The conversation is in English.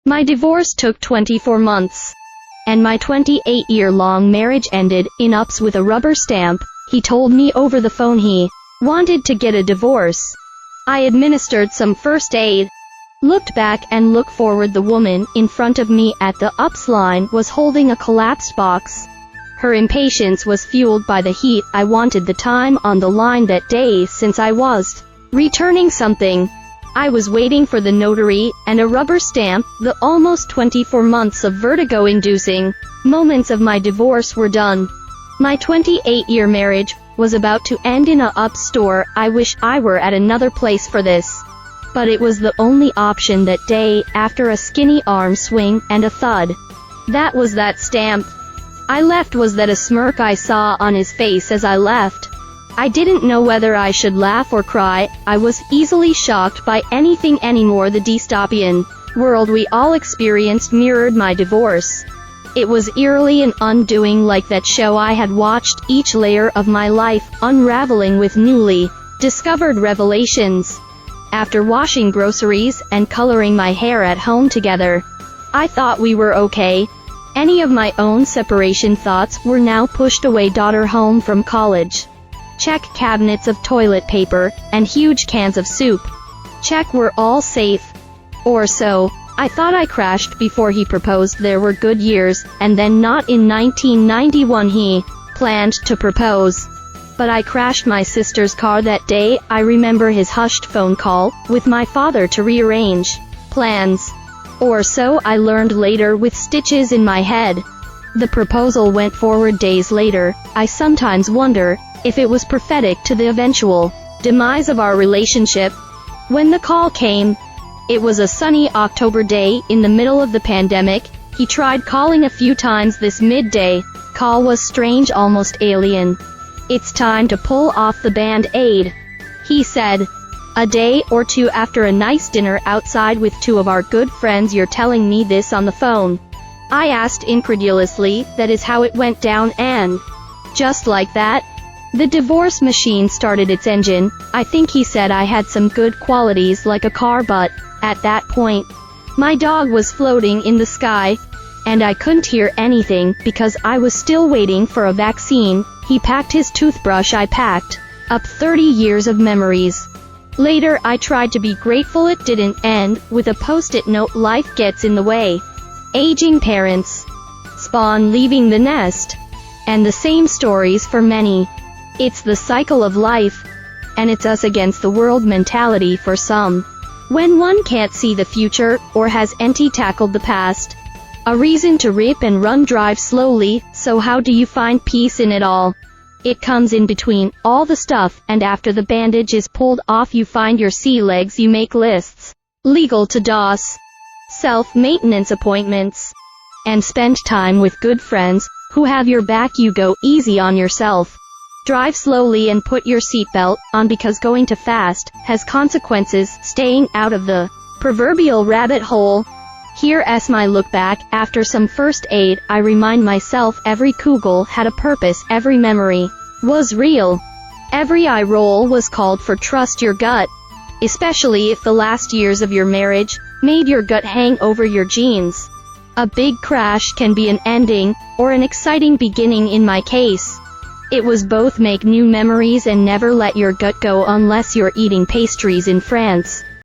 My divorce took 24 months. And my 28-year-long marriage ended in ups with a rubber stamp. He told me over the phone he wanted to get a divorce. I administered some first aid, looked back and looked forward. The woman in front of me at the ups line was holding a collapsed box. Her impatience was fueled by the heat. I wanted the time on the line that day since I was returning something. I was waiting for the notary and a rubber stamp. The almost 24 months of vertigo-inducing moments of my divorce were done. My 28-year marriage was about to end in a up store. I wish I were at another place for this. But it was the only option that day. After a skinny arm swing and a thud, that was that stamp. I left. Was that a smirk I saw on his face as I left? I didn't know whether I should laugh or cry. I was easily shocked by anything anymore. The dystopian world we all experienced mirrored my divorce. It was eerily an undoing, like that show I had watched, each layer of my life unraveling with newly discovered revelations. After washing groceries and coloring my hair at home together, I thought we were okay. Any of my own separation thoughts were now pushed away. Daughter home from college. Check. Cabinets of toilet paper and huge cans of soup. Check. We're all safe. Or so I thought. I crashed before he proposed. There were good years, and then not in 1991 he planned to propose. But I crashed my sister's car that day. I remember his hushed phone call with my father to rearrange plans. Or so I learned later, with stitches in my head. The proposal went forward days later. I sometimes wonder if it was prophetic to the eventual demise of our relationship. When the call came, it was a sunny October day in the middle of the pandemic. He tried calling a few times. This midday call was strange, almost alien. It's time to pull off the band-aid, he said. A day or two after a nice dinner outside with two of our good friends. You're telling me this on the phone? I asked incredulously. That is how it went down, and just like that, the divorce machine started its engine. I think he said I had some good qualities like a car, but at that point, my dog was floating in the sky, and I couldn't hear anything because I was still waiting for a vaccine. He packed his toothbrush. I packed up 30 years of memories. Later I tried to be grateful it didn't end with a post-it note. Life gets in the way. Aging parents, spawn leaving the nest, and the same stories for many. It's the cycle of life, and it's us against the world mentality for some. When one can't see the future, or has tackled the past, a reason to rip and run. Drive slowly. So how do you find peace in it all? It comes in between all the stuff, and after the bandage is pulled off you find your sea legs. You make lists, legal to DOS, self-maintenance appointments, and spend time with good friends who have your back. You go easy on yourself. Drive slowly and put your seatbelt on, because going too fast has consequences. Staying out of the proverbial rabbit hole. Here's my look back. After some first aid, I remind myself every kugel had a purpose. Every memory was real. Every eye roll was called for. Trust your gut, especially if the last years of your marriage made your gut hang over your jeans. A big crash can be an ending, or an exciting beginning. In my case, it was both. Make new memories and never let your gut go unless you're eating pastries in France.